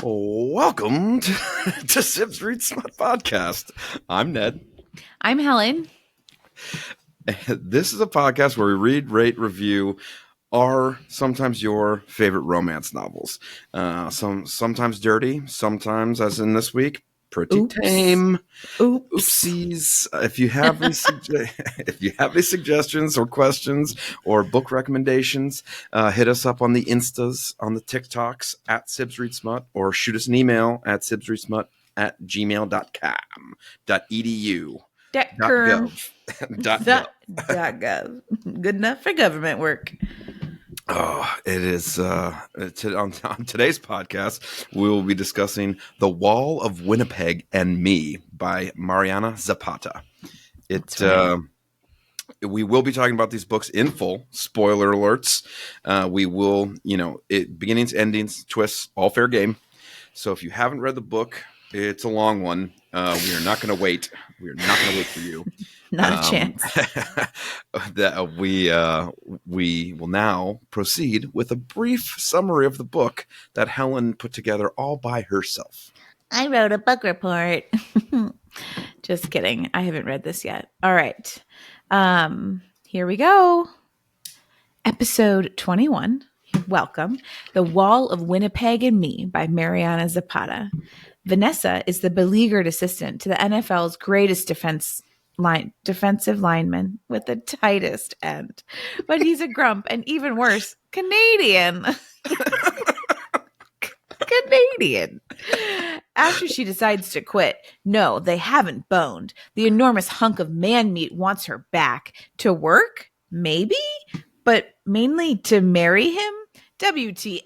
Welcome to Sibs Read Smut podcast. I'm Ned. I'm Helen. This is a podcast where we read, rate, review sometimes your favorite romance novels. Sometimes dirty, sometimes, as in this week, pretty tame. Oopsies. If you have any suggestions or questions or book recommendations, hit us up on the Instas, on the TikToks at SibsReadSmut, or shoot us an email at sibsreadsmut@gmail.com.edu. .gov. Good enough for government work. Oh, it is. On today's podcast, we will be discussing The Wall of Winnipeg and Me by Mariana Zapata. We will be talking about these books in full. Spoiler alerts. We will, beginnings, endings, twists, all fair game. So if you haven't read the book, it's a long one. We are not going to wait. We are not going to wait for you. Not a chance. That we will now proceed with a brief summary of the book that Helen put together all by herself. I wrote a book report. Just kidding. I haven't read this yet. All right. Here we go. Episode 21. Welcome. The Wall of Winnipeg and Me by Mariana Zapata. Vanessa is the beleaguered assistant to the NFL's greatest defensive lineman with the tightest end. But he's a grump and even worse, Canadian. Canadian. After she decides to quit, no, they haven't boned. The enormous hunk of man meat wants her back. To work? Maybe? But mainly to marry him? WTF.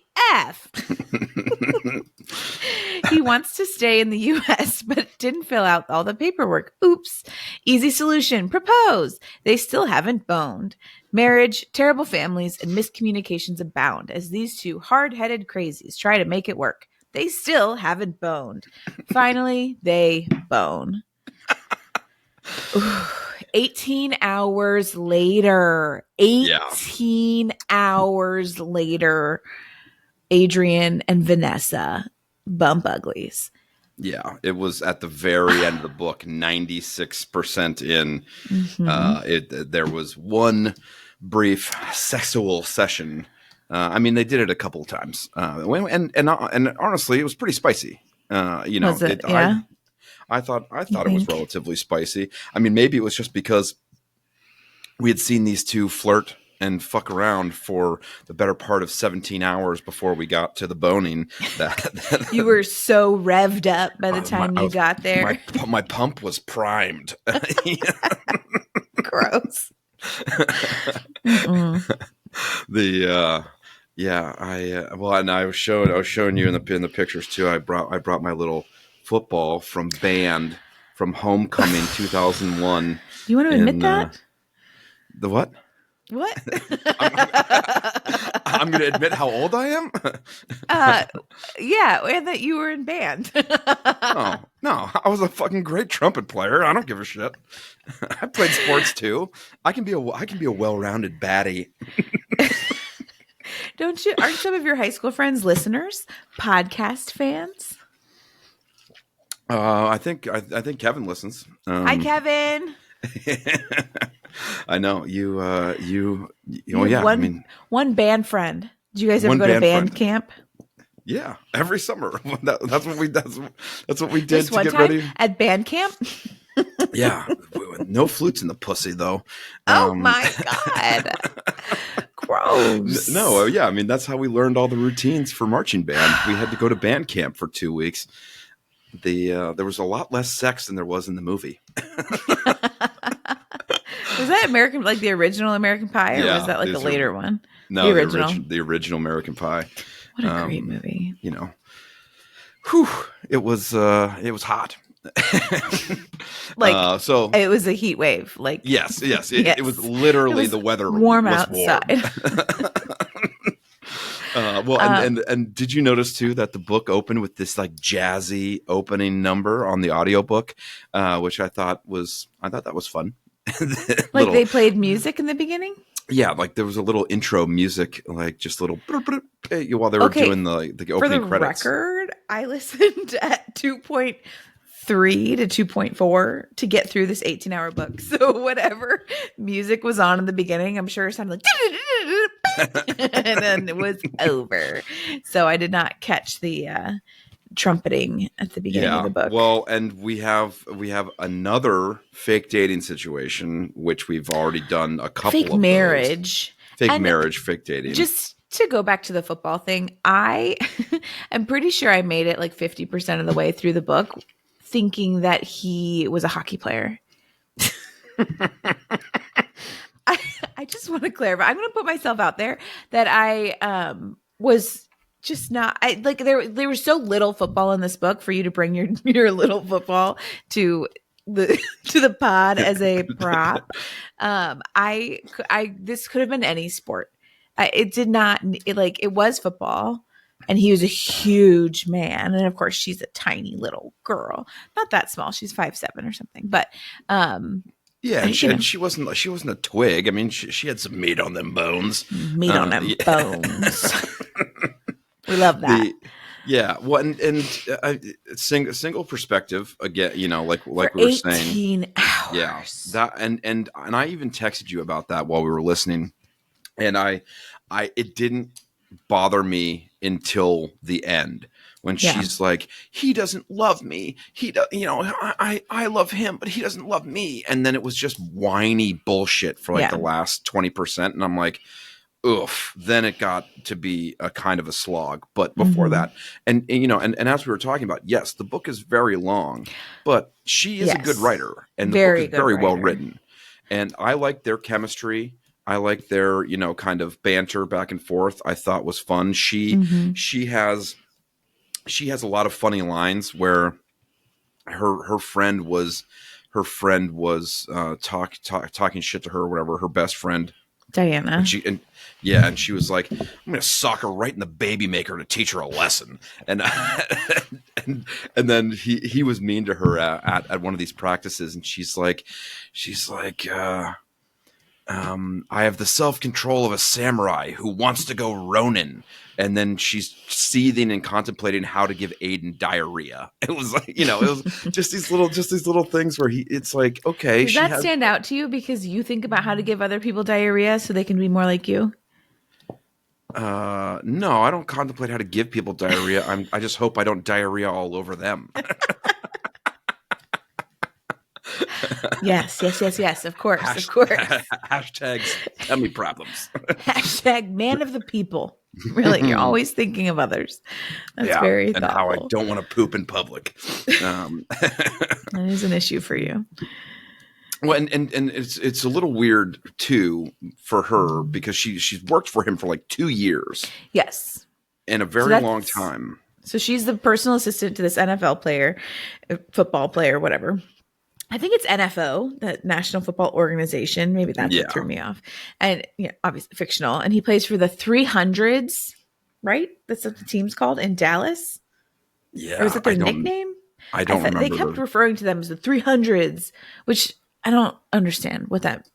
He wants to stay in the U.S., but didn't fill out all the paperwork. Oops. Easy solution. Propose. They still haven't boned. Marriage, terrible families, and miscommunications abound as these two hard-headed crazies try to make it work. They still haven't boned. Finally, they bone. 18 hours later. 18 hours later. Adrian and Vanessa bump uglies. Yeah, it was at the very end of the book, 96% in. Mm-hmm. There was one brief sexual session. They did it a couple of times, and honestly, it was pretty spicy. Was it? Yeah. I thought it was relatively spicy. I mean, maybe it was just because we had seen these two flirt and fuck around for the better part of 17 hours before we got to the boning. That you were so revved up by the time you got there. My pump was primed. Gross. And I was showing you in the pictures too. I brought my little football from homecoming 2001. You want to admit that? The what? What? I'm going to admit how old I am? Yeah, and that you were in band. Oh, no, I was a fucking great trumpet player. I don't give a shit. I played sports too. I can be a well-rounded baddie. Don't you? Aren't some of your high school friends listeners? Podcast fans? I think Kevin listens. Hi, Kevin. I know you. One band friend. Did you guys ever go to band camp? Yeah, every summer. That's what we did Just to get ready at band camp. Yeah, no flutes in the pussy though. Oh my god, gross. No, yeah, that's how we learned all the routines for marching band. We had to go to band camp for 2 weeks. There was a lot less sex than there was in the movie. Was that the original American Pie, or was that a later one? No, the original American Pie. What a great movie! It was hot. It was a heat wave. Yes. It was literally the weather warm was outside. Warm. And did you notice too that the book opened with this jazzy opening number on the audiobook, which I thought that was fun. They played music in the beginning? Yeah, there was a little intro music, just little while they were doing the opening credits. For the record, I listened at 2.3 to 2.4 to get through this 18-hour book. So whatever music was on in the beginning, I'm sure it sounded like and then it was over. So I did not catch the trumpeting at the beginning of the book. Well, and we have another fake dating situation, which we've already done a couple fake of marriage. Those. Fake marriage, fake dating. Just to go back to the football thing, I am pretty sure I made it like 50% of the way through the book thinking that he was a hockey player. I just want to clarify. I'm going to put myself out there that I was just not. I like there was so little football in this book for you to bring your little football to the pod as a prop. This could have been any sport. It did not it was football, and he was a huge man, and of course she's a tiny little girl, not that small. She's 5'7" or something, but yeah, and she wasn't a twig. I mean, she had some meat on them bones. Meat on them bones. We love that. Well, and single perspective again. You know, like we were saying, 18 hours. Yeah, that and I even texted you about that while we were listening, and it didn't bother me until the end when she's like, he doesn't love me. I love him, but he doesn't love me. And then it was just whiny bullshit for like the last 20%. And I'm like, oof. Then it got to be a kind of a slog. But before that, and as we were talking about, yes, the book is very long, but she is a good writer, and the book is very well written. And I like their chemistry. I like their, kind of banter back and forth. I thought was fun. She has a lot of funny lines where her friend was talking shit to her or whatever, her best friend Diana. And she was like, I'm gonna sock her right in the baby maker to teach her a lesson. And and then he was mean to her at one of these practices, and she's like I have the self-control of a samurai who wants to go Ronin. And then she's seething and contemplating how to give Aiden diarrhea. It was like, it was just these little things where it's like, okay. Does that stand out to you because you think about how to give other people diarrhea so they can be more like you? No, I don't contemplate how to give people diarrhea. I just hope I don't diarrhea all over them. Yes. Of course. Hashtags tummy problems. Hashtag man of the people. Really, you're always thinking of others. That's very thoughtful. And how I don't want to poop in public. That is an issue for you. Well, and it's a little weird too for her because she's worked for him for like 2 years. Yes. In a very long time. So she's the personal assistant to this NFL player, football player, whatever. I think it's NFO, the National Football Organization. Maybe that's what threw me off. And obviously fictional. And he plays for the 300s, right? That's what the team's called in Dallas. Yeah. Or was it their nickname? I don't remember. They kept referring to them as the 300s, which I don't understand what that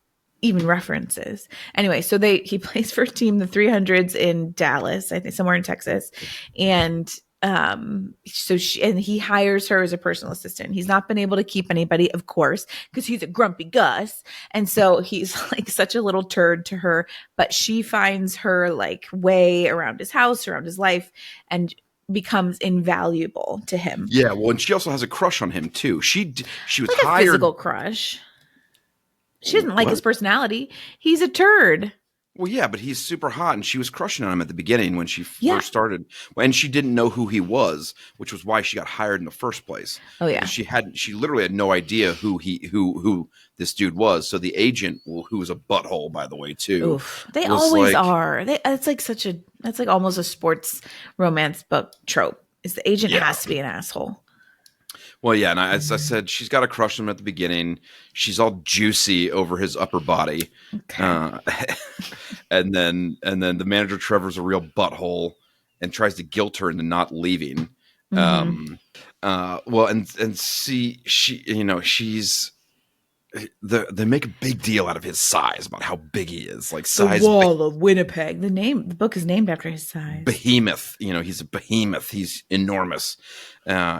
even references. Anyway, so he plays for a team, the 300s in Dallas, I think somewhere in Texas. And he hires her as a personal assistant. He's not been able to keep anybody, of course, because he's a grumpy Gus. And so he's like such a little turd to her, but she finds her like way around his house, around his life, and becomes invaluable to him. Yeah. Well, and she also has a crush on him too. She was like hired. A physical crush. She doesn't like his personality. He's a turd. Well, yeah, but he's super hot, and she was crushing on him at the beginning when she first started, and she didn't know who he was, which was why she got hired in the first place. Oh yeah, she literally had no idea who this dude was. So the agent, who was a butthole, by the way, too. Oof, they always are. That's like almost a sports romance book trope. Is the agent has to be an asshole. Well, yeah, and as I said, she's got a crush on him at the beginning. She's all juicy over his upper body, and then the manager Trevor's a real butthole and tries to guilt her into not leaving. Well, and see, she's they make a big deal out of his size, about how big he is, like The size Wall of Winnipeg. The book is named after his size. behemoth. He's a behemoth. He's enormous.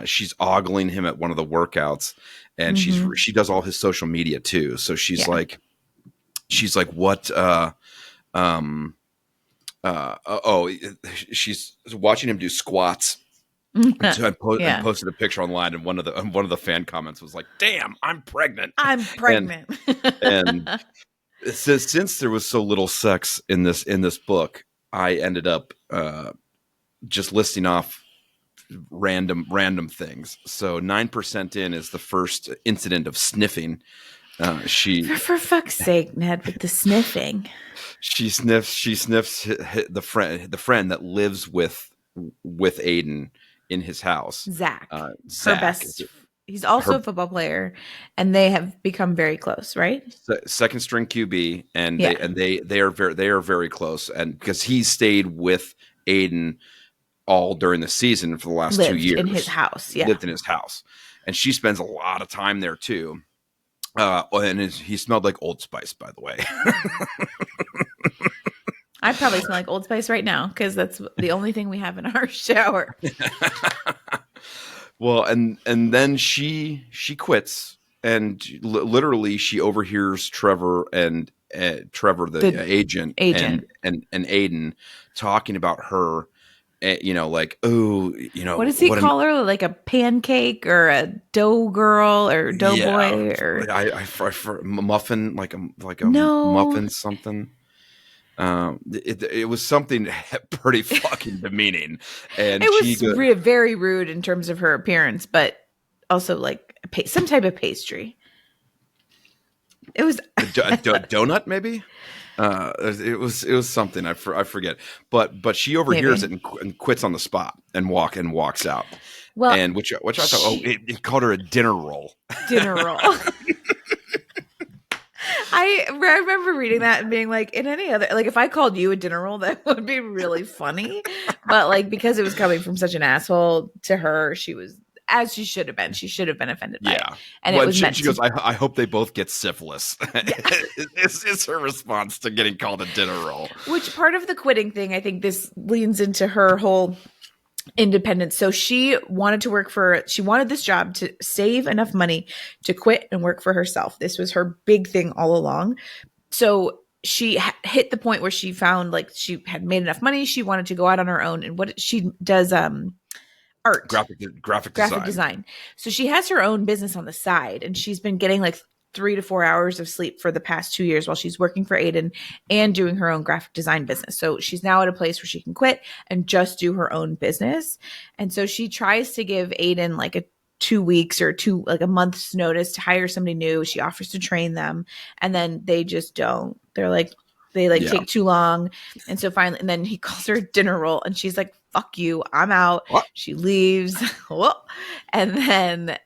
She's ogling him at one of the workouts, and she does all his social media too. So she's like, what? She's watching him do squats. And posted a picture online, and one of the fan comments was like, "Damn, I'm pregnant." I'm pregnant. And since there was so little sex in this book, I ended up just listing off random things. So 9% in is the first incident of sniffing. For fuck's sake, Ned, with the sniffing. She sniffs the friend that lives with Aiden in his house. Zach. Zach. Her best. He's also a football player, and they have become very close, right? Second string QB, and they are very close, and because he stayed with Aiden all during the season for the last 2 years in his house, lived in his house, and she spends a lot of time there too. And he smelled like Old Spice, by the way. I probably smell like Old Spice right now because that's the only thing we have in our shower. Well, and then she quits, and literally she overhears Trevor and Trevor the agent and Aiden talking about her. Like, what does he call her? Like a pancake or a dough girl or dough boy or muffin, like a muffin something. It was something pretty fucking demeaning, and it was very rude in terms of her appearance, but also like some type of pastry. It was a donut, maybe. It was something I forget, but she overhears it and quits on the spot and walks out. Well, and which I thought, it called her a dinner roll. Dinner roll. I remember reading that and being like, in any other, like if I called you a dinner roll, that would be really funny. But like, because it was coming from such an asshole to her, she was, as she should have been. She should have been offended by it. And it was she goes, I hope they both get syphilis. It's her response to getting called a dinner roll. Which part of the quitting thing, I think this leans into her whole independence. So she wanted this job to save enough money to quit and work for herself. This was her big thing all along. So she hit the point where she found like she had made enough money. She wanted to go out on her own. And what she does, art, graphic design. So she has her own business on the side, and she's been getting like 3 to 4 hours of sleep for the past 2 years while she's working for Aiden and doing her own graphic design business. So she's now at a place where she can quit and just do her own business. And so she tries to give Aiden like a 2 weeks or a month's notice to hire somebody new. She offers to train them, and then they just don't. They're like, take too long. And so finally, and then he calls her a dinner roll, and she's like, fuck you, I'm out. What? She leaves. And then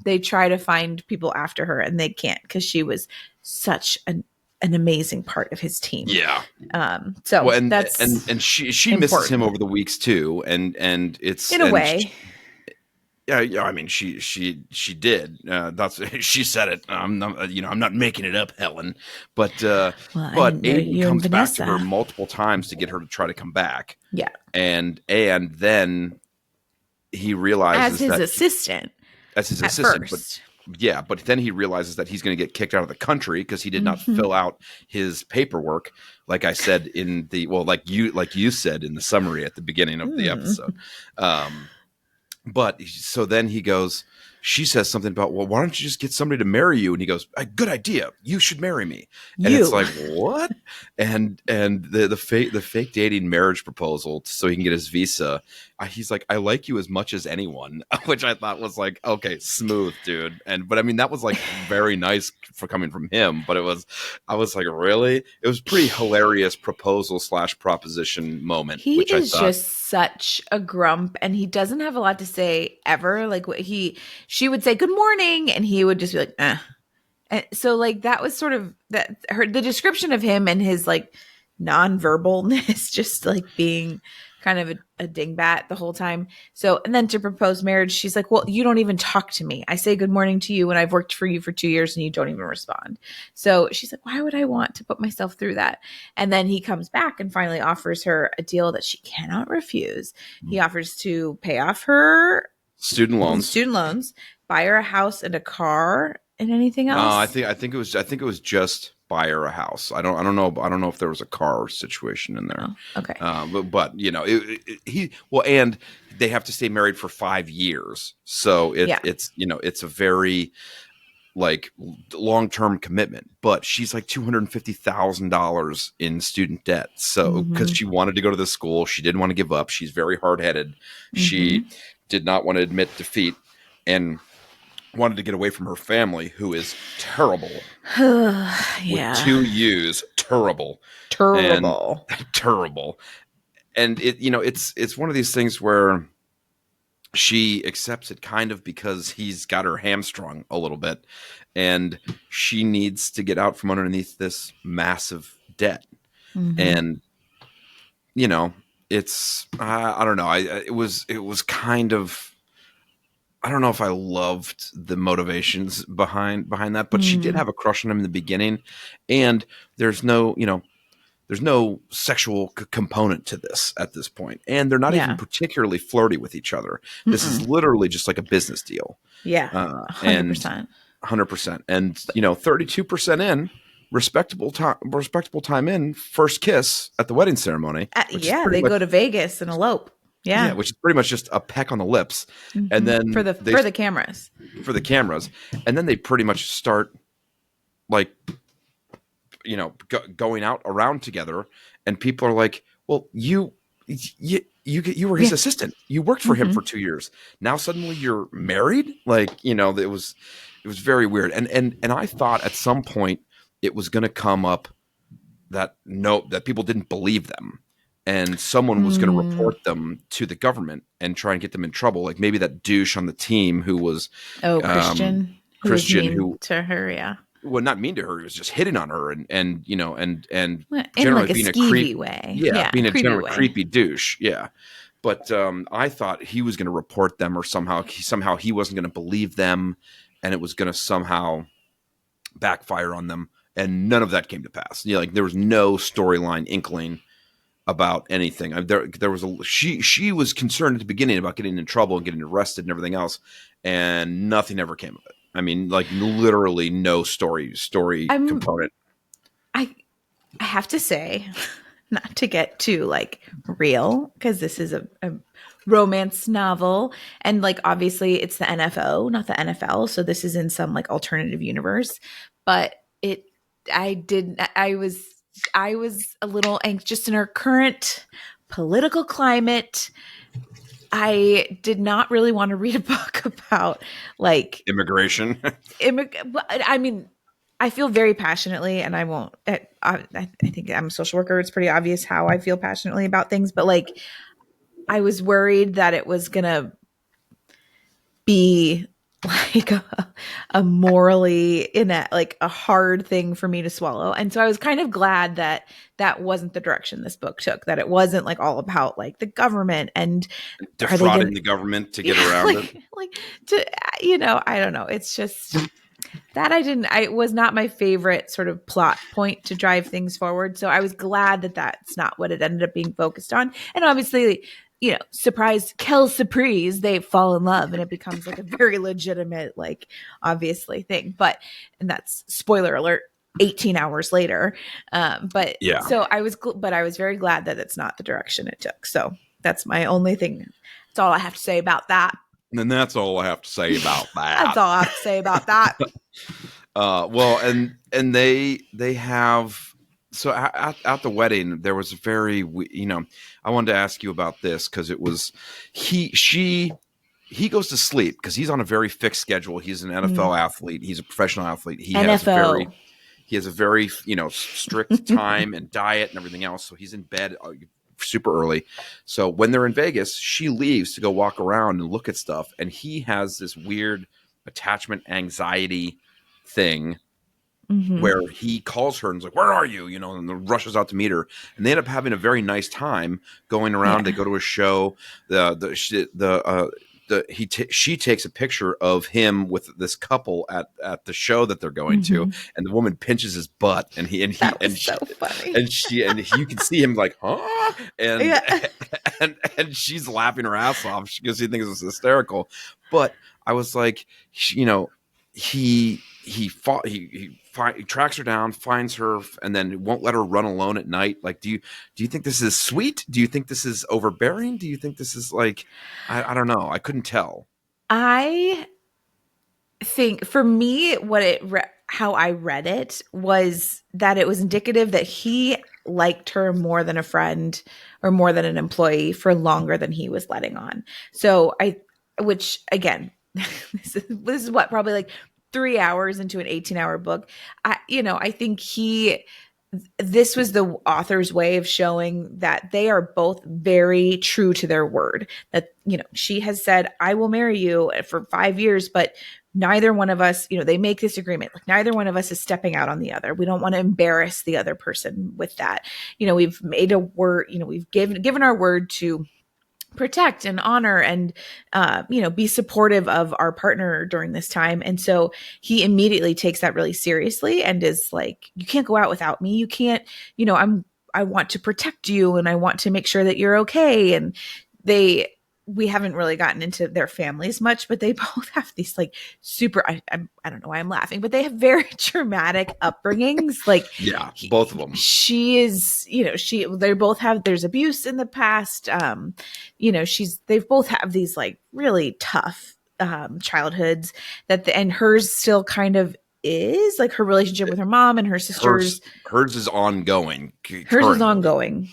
they try to find people after her, and they can't because she was such an amazing part of his team. Yeah. That's and she misses him over the weeks too, and it's in a way. Yeah. I mean, she did. She said it. I'm not making it up, Helen. But Aiden comes back to her multiple times to get her to try to come back. Yeah. And then he realizes as his assistant. First. But then he realizes that he's going to get kicked out of the country because he did not fill out his paperwork, like I said in the like you said in the summary at the beginning of the episode. But so then he goes, she says something about, well, why don't you just get somebody to marry you? And he goes, good idea. You should marry me. And it's like, what? And the fake dating marriage proposal so he can get his visa. He's like, I like you as much as anyone, which I thought was like, okay, smooth, dude. But I mean, that was like very nice for coming from him. But I was like, really? It was pretty hilarious proposal / proposition moment. He is just such a grump, and he doesn't have a lot to say ever. Like she would say good morning, and he would just be like, eh. And so like that was sort of the description of him and his like nonverbalness, just like being kind of a dingbat the whole time. So, and then to propose marriage, she's like, well, you don't even talk to me. I say good morning to you when I've worked for you for 2 years and you don't even respond. So she's like, why would I want to put myself through that? And then he comes back and finally offers her a deal that she cannot refuse. He offers to pay off her student loans, buy her a house and a car and anything else. I think it was just buy her a house. I don't know if there was a car situation in there. Oh, okay. But and they have to stay married for 5 years. So it's it's a very like long-term commitment, but she's like $250,000 in student debt. So because she wanted to go to the school, she didn't want to give up. She's very hard-headed. She did not want to admit defeat and wanted to get away from her family, who is terrible. With 2 U's, terrible. And it's one of these things where she accepts it kind of because he's got her hamstrung a little bit, and she needs to get out from underneath this massive debt. And it's I don't know. It was kind of, I don't know if I loved the motivations behind that, but she did have a crush on him in the beginning, and there's no sexual component to this at this point, and they're not even particularly flirty with each other. This is literally just like a business deal. Yeah, 100%. 100%. And 32% in, respectable time in, first kiss at the wedding ceremony. They go to Vegas and elope. Yeah, which is pretty much just a peck on the lips, and then for the cameras, and then they pretty much start like going out around together, and people are like, well, you were his assistant, you worked for him for 2 years, now suddenly you're married, like it was very weird, and I thought at some point it was going to come up that people didn't believe them, and someone was going to report them to the government and try and get them in trouble, like maybe that douche on the team who was Christian who to her, yeah. Well, not mean to her. He was just hitting on her and generally like being a skeevy way. Yeah, being a generally creepy douche. Yeah. But I thought he was going to report them, or somehow he wasn't going to believe them, and it was going to somehow backfire on them. And none of that came to pass. Like there was no storyline inkling about anything. There was she was concerned at the beginning about getting in trouble and getting arrested and everything else, and nothing ever came of it. I mean, like literally no story component. I have to say, not to get too like real, because this is a romance novel, and like obviously it's the NFO, not the NFL, so this is in some like alternative universe. But I was a little anxious in our current political climate. I did not really want to read a book about like immigration. I mean, I feel very passionately, and I won't. I think I'm a social worker. It's pretty obvious how I feel passionately about things, but like, I was worried that it was gonna be like a morally like a hard thing for me to swallow. And so I was kind of glad that wasn't the direction this book took, that it wasn't like all about like the government and defrauding the government to get around it. Like I don't know. It's just that it was not my favorite sort of plot point to drive things forward. So I was glad that that's not what it ended up being focused on. And obviously, surprise, surprise, they fall in love and it becomes like a very legitimate, like obviously thing. And that's spoiler alert, 18 hours later. But yeah. So I was very glad that it's not the direction it took. So that's my only thing. That's all I have to say about that. And that's all I have to say about that. That's all I have to say about that. Well, and they have. So at the wedding, there was a very, I wanted to ask you about this because it was, he goes to sleep because he's on a very fixed schedule. He's an NFL athlete. He's a professional athlete. He has a very, strict time and diet and everything else. So he's in bed super early. So when they're in Vegas, she leaves to go walk around and look at stuff. And he has this weird attachment anxiety thing where he calls her and is like, "Where are you?" And then rushes out to meet her, and they end up having a very nice time going around. They go to a show. She takes a picture of him with this couple at the show that they're going to, and the woman pinches his butt, and you can see him like, huh, and she's laughing her ass off because he thinks it's hysterical. But I was like, he tracks her down, finds her, and then won't let her run alone at night. Like, do you think this is sweet? Do you think this is overbearing? Do you think this is like, I don't know. I couldn't tell. I think for me, how I read it was that it was indicative that he liked her more than a friend or more than an employee for longer than he was letting on. So which again, this is what, probably like 3 hours into an 18-hour book. I think this was the author's way of showing that they are both very true to their word. That, she has said, I will marry you for 5 years, but neither one of us, they make this agreement. Like, neither one of us is stepping out on the other. We don't want to embarrass the other person with that. We've made a word, we've given our word to protect and honor and, be supportive of our partner during this time. And so he immediately takes that really seriously and is like, you can't go out without me. You can't, I want to protect you and I want to make sure that you're okay. And we haven't really gotten into their families much, but they both have these like super, I don't know why I'm laughing, but they have very traumatic upbringings. Like, yeah, both of them. She is, they both have, there's abuse in the past. They've both have these like really tough childhoods and hers still kind of is, like, her relationship with her mom and her sisters. Hers is ongoing. Hers is ongoing.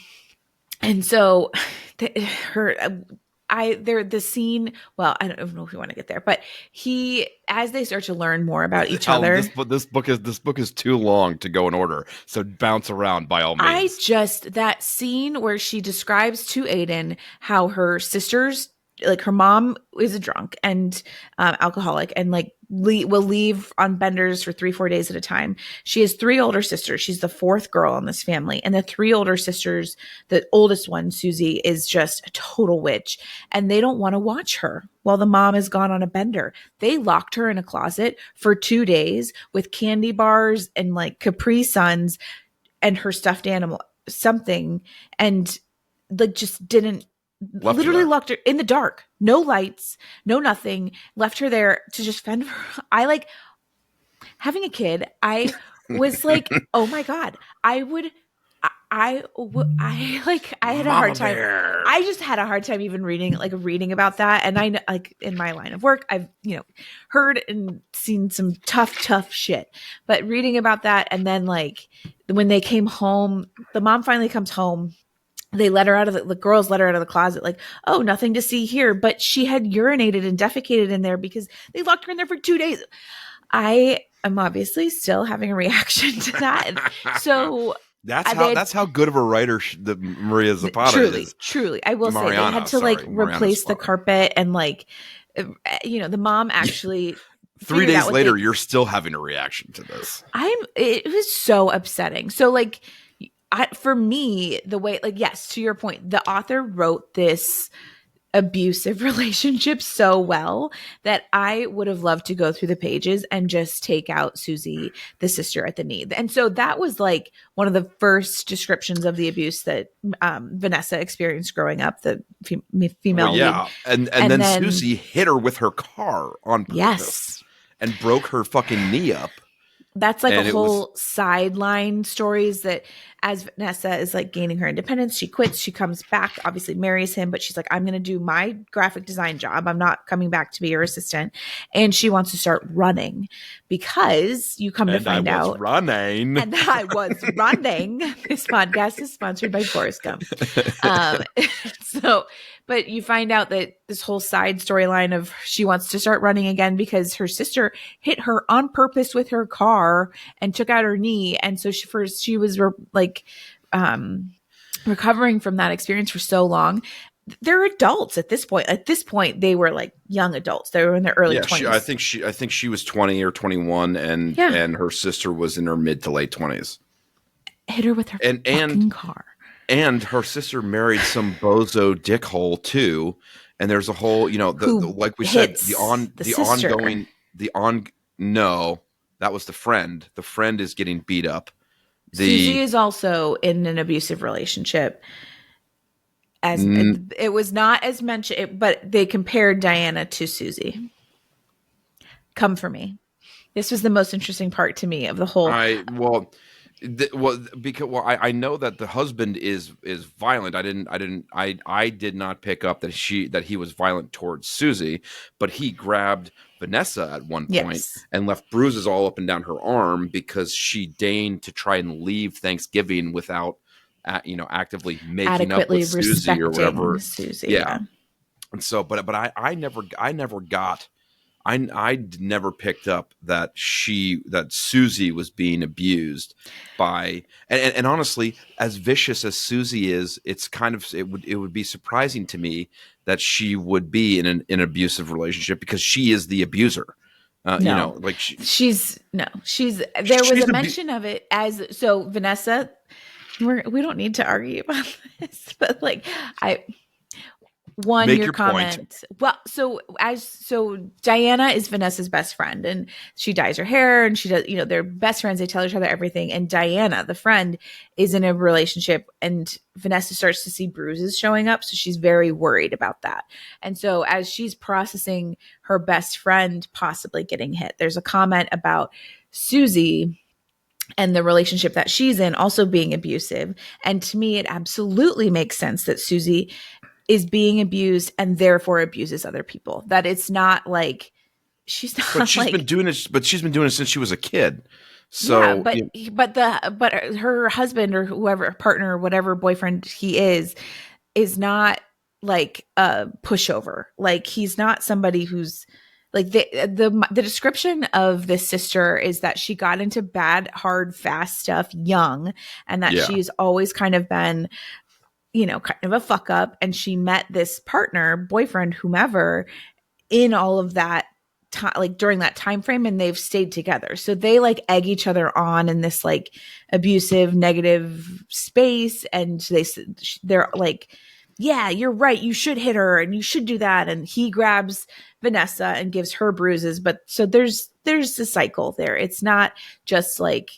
And so the scene, well, I don't know if we want to get there, but as they start to learn more about each other. This book is too long to go in order. So bounce around by all means. That scene where she describes to Aiden how her sisters, like, her mom is a drunk and alcoholic and like will leave on benders for 3-4 days at a time. She has 3 older sisters. She's the 4th girl in this family. And the 3 older sisters, the oldest one, Susie, is just a total witch. And they don't want to watch her while the mom is gone on a bender. They locked her in a closet for 2 days with candy bars and like Capri Suns and her stuffed animal, something. And like just didn't, literally locked her in the dark, no lights, no nothing, left her there to just fend for her. Having a kid, I was like, oh my God, I had a hard time. I just had a hard time even reading about that. And I, like, in my line of work, I've, heard and seen some tough shit, but reading about that. And then like when they came home, the mom finally comes home. They let her out of the girls let her out of the closet, like, oh, nothing to see here. But she had urinated and defecated in there because they locked her in there for 2 days. I am obviously still having a reaction to that. So that's how good of a writer that Maria Zapata is. Truly. I will say they had to replace the carpet and like, the mom actually 3 days later, you're still having a reaction to this. It was so upsetting. So like, for me, the way, like, yes, to your point, the author wrote this abusive relationship so well that I would have loved to go through the pages and just take out Susie, the sister at the knee. And so that was like one of the first descriptions of the abuse that Vanessa experienced growing up, the female lead. Yeah, and then Susie hit her with her car on purpose and broke her fucking knee up. That's like a whole sideline stories that as Vanessa is like gaining her independence, she quits, she comes back, obviously marries him, but she's like, I'm going to do my graphic design job. I'm not coming back to be your assistant. And she wants to start running because you come to find out. And I was running. This podcast is sponsored by Forrest Gump. But you find out that this whole side storyline of she wants to start running again because her sister hit her on purpose with her car and took out her knee. And so she was recovering from that experience for so long. they're adults at this point. At this point, they were like young adults. They were in their early 20s. I think she was 20 or 21, and her sister was in her mid to late 20s. Hit her with her fucking car. And her sister married some bozo dickhole too. And there's a whole, like we said, no, that was the friend. The friend is getting beat up. Susie is also in an abusive relationship. It was not as mentioned, but they compared Diana to Susie. Come for me. This was the most interesting part to me of the whole. I know that the husband is violent. I did not pick up that he was violent towards Susie, but he grabbed Vanessa at one point and left bruises all up and down her arm because she deigned to try and leave Thanksgiving without actively making up with Susie or whatever. Susie, yeah. And so, but I never got. I never picked up that Susie was being abused by, and honestly, as vicious as Susie is, it would be surprising to me that she would be in an abusive relationship because she is the abuser. There was a mention of it so Vanessa. We don't need to argue about this, but your comment. Point. Well, so Diana is Vanessa's best friend, and she dyes her hair, and she does, they're best friends. They tell each other everything. And Diana, the friend, is in a relationship, and Vanessa starts to see bruises showing up. So she's very worried about that. And so as she's processing her best friend possibly getting hit, there's a comment about Susie and the relationship that she's in also being abusive. And to me, it absolutely makes sense that Susie is being abused and therefore abuses other people. That it's not like she's not. But she's been doing it. But she's been doing it since she was a kid. So, yeah, but her husband or whoever partner or whatever boyfriend he is not like a pushover. Like he's not somebody who's. Like the description of this sister is that she got into bad, hard, fast stuff young, and that she's always kind of been, kind of a fuck up. And she met this partner, boyfriend, whomever, in all of that time, like during that time frame, and they've stayed together. So they like egg each other on in this like abusive, negative space, and they're like, yeah, you're right. You should hit her and you should do that. And he grabs Vanessa and gives her bruises. But so there's a cycle there. It's not just like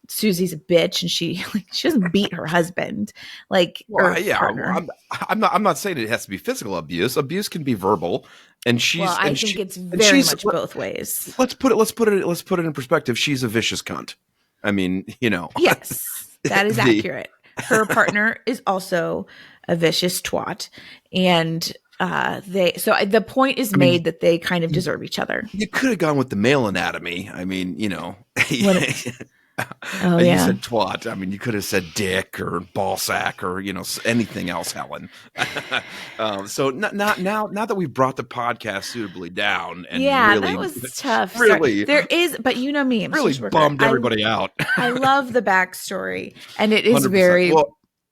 Susie's a bitch and she doesn't beat her husband. Partner. I'm not saying it has to be physical abuse. Abuse can be verbal. And I think it's very much both ways. Let's put it in perspective. She's a vicious cunt. I mean, Yes, that is accurate. Her partner is also a vicious twat, and the point is made that they kind of deserve each other. You could have gone with the male anatomy. I mean, you said twat. I mean, you could have said dick or ball sack or anything else, Helen. So now that we've brought the podcast suitably down, and really, that was tough. Really, there is, but you know me, I'm really bummed everybody out. I love the backstory, and it is very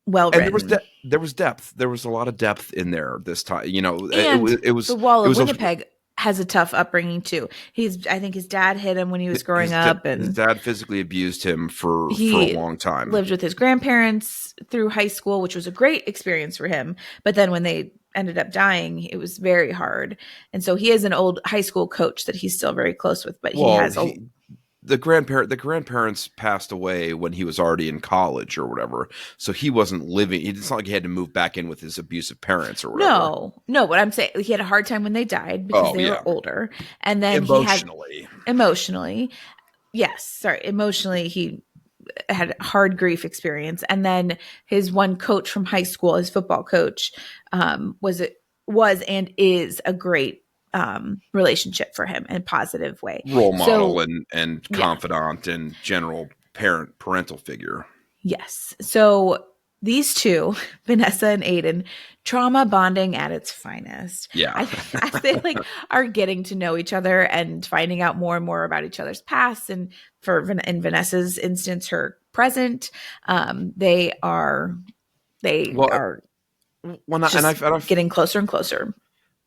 well written. And there was depth. There was a lot of depth in there this time. And it was the wall of Winnipeg has a tough upbringing too. I think his dad hit him when he was growing up, and his dad physically abused him for a long time. Lived with his grandparents through high school, which was a great experience for him. But then when they ended up dying, it was very hard. And so he is an old high school coach that he's still very close with. But the grandparents passed away when he was already in college or whatever. So he wasn't living. It's not like he had to move back in with his abusive parents or whatever. No. What I'm saying, he had a hard time when they died because they were older. And then emotionally, he had a hard grief experience. And then his one coach from high school, his football coach, was and is a great relationship for him in a positive way. Role model and confidant and general parental figure. Yes. So these two, Vanessa and Aiden, trauma bonding at its finest. Yeah. As they are getting to know each other and finding out more and more about each other's past. And in Vanessa's instance, her present, they are when getting closer and closer.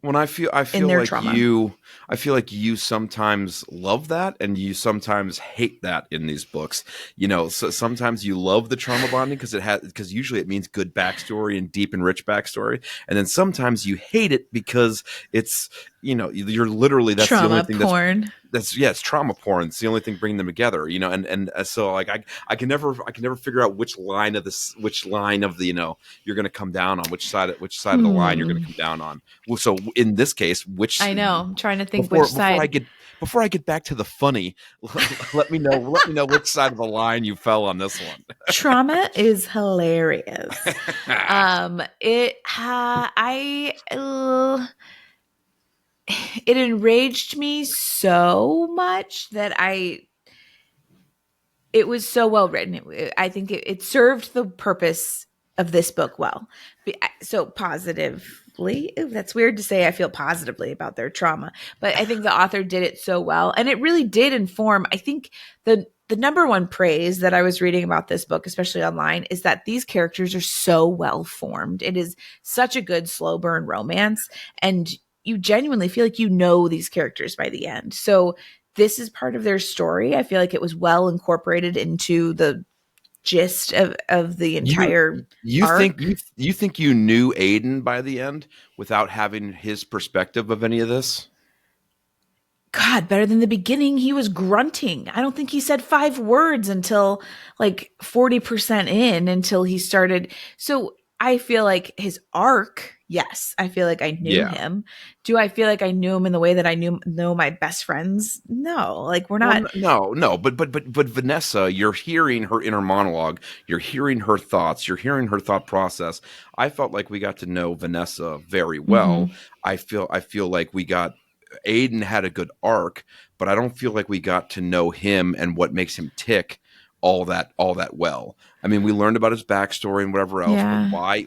When I feel like trauma. I feel like you sometimes love that and you sometimes hate that in these books. So sometimes you love the trauma bonding because usually it means good backstory and deep and rich backstory, and then sometimes you hate it because it's you're literally that's the only thing porn. It's trauma porn. It's the only thing bringing them together, and so like I can never figure out which line of the you're going to come down on, which side of the line you're going to come down on. Well, so in this case, I know, I'm trying to think which side. Before I get back to the funny, let me know which side of the line you fell on this one. Trauma is hilarious. It enraged me so much that it was so well written. I think it served the purpose of this book well. So positively, that's weird to say I feel positively about their trauma, but I think the author did it so well. And it really did inform, I think the number one praise that I was reading about this book, especially online, is that these characters are so well formed. It is such a good slow burn romance. And you genuinely feel like these characters by the end. So this is part of their story. I feel like it was well incorporated into the gist of the entire arc. You think you knew Aiden by the end without having his perspective of any of this? God, better than the beginning. He was grunting. I don't think he said 5 words until like 40% in, until he started. So I feel like his arc, yes, I feel like I knew him. Do I feel like I knew him in the way that I know my best friends? No, like we're not. Well, no. But Vanessa, you're hearing her inner monologue. You're hearing her thoughts. You're hearing her thought process. I felt like we got to know Vanessa very well. Mm-hmm. I feel like Aiden had a good arc, but I don't feel like we got to know him and what makes him tick all that well. I mean, we learned about his backstory and whatever else,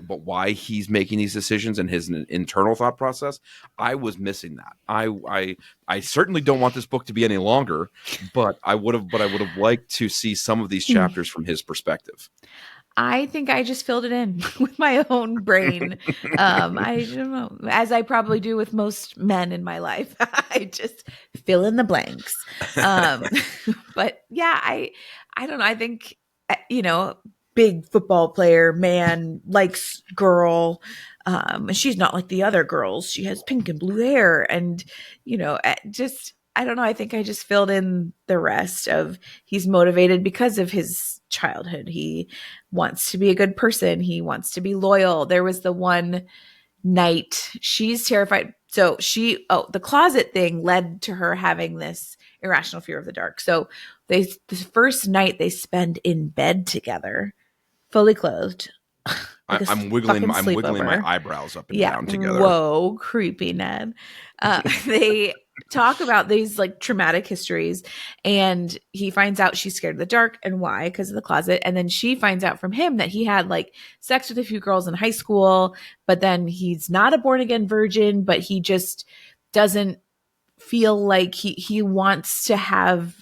but why he's making these decisions and his internal thought process, I was missing that. I certainly don't want this book to be any longer, but I would have liked to see some of these chapters from his perspective. I think I just filled it in with my own brain. I don't know, as I probably do with most men in my life. I just fill in the blanks. But yeah, I don't know. I think, big football player, man, likes girl. She's not like the other girls. She has pink and blue hair. And, I don't know. I think I just filled in the rest of he's motivated because of his childhood. He wants to be a good person. He wants to be loyal. There was the one night she's terrified. So the closet thing led to her having this irrational fear of the dark. So the first night they spend in bed together, fully clothed. I'm wiggling my eyebrows up and down together. Whoa, creepy Ned. They talk about these like traumatic histories, and he finds out she's scared of the dark and why, because of the closet. And then she finds out from him that he had like sex with a few girls in high school, but then he's not a born again virgin, but he just doesn't feel like he wants to have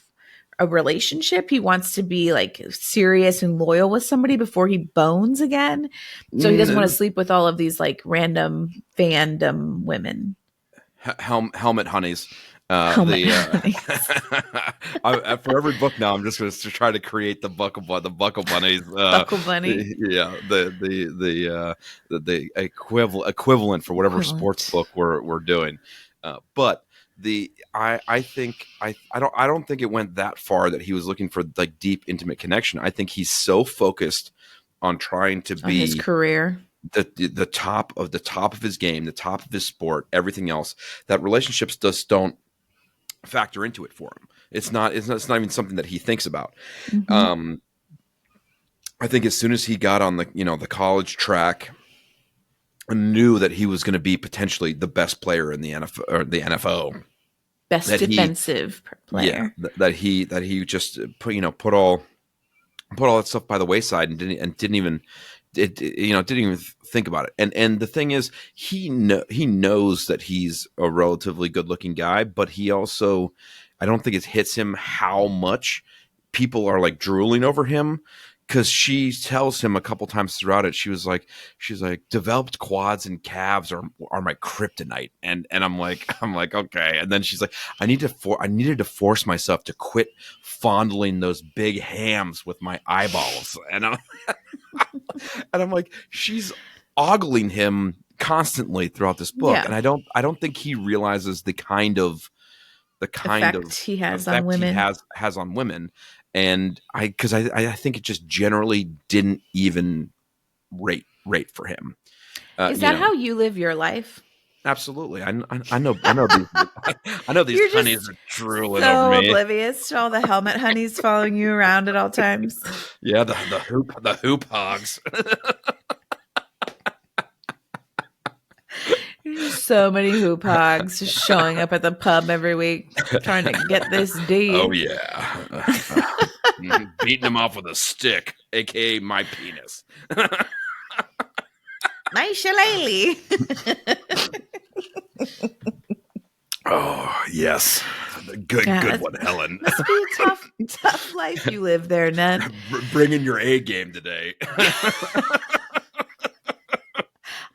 a relationship. He wants to be like serious and loyal with somebody before he bones again. So he doesn't want to sleep with all of these like random fandom women. Helmet honeys. For every book now, I'm just going to try to create the buckle bunnies. Buckle bunny. Yeah, the equivalent for whatever sports book we're doing. But I don't think it went that far that he was looking for like deep, intimate connection. I think he's so focused on trying to be his career, the top of his game, the top of his sport, everything else, that relationships just don't factor into it for him. It's not even something that he thinks about. Mm-hmm. I think as soon as he got on the college track and knew that he was going to be potentially the best player in the NFL or the NFO, best defensive player, that he just put all that stuff by the wayside and didn't even think about it. And the thing is, he knows that he's a relatively good looking guy, but he also, I don't think it hits him how much people are like drooling over him, because she tells him a couple times throughout it, she's like, developed quads and calves are my kryptonite, and I'm like, okay, and then she's like, I needed to force myself to quit fondling those big hams with my eyeballs, and I'm like, she's ogling him constantly throughout this book, and I don't think he realizes the kind of effect he has on effect he women. has on women. And I think it just generally didn't even rate for him. Is that how you live your life? Absolutely. I know these I know these You're honeys are drooling so over me. Oblivious to all the helmet honeys following you around at all times. Yeah, the hoop hogs. So many hoop hogs just showing up at the pub every week trying to get this D. Oh yeah. Beating them off with a stick, aka my penis. My shillelagh. Oh yes, good one, Helen. Must be a tough life you live there, Ned. Bringing your A game today.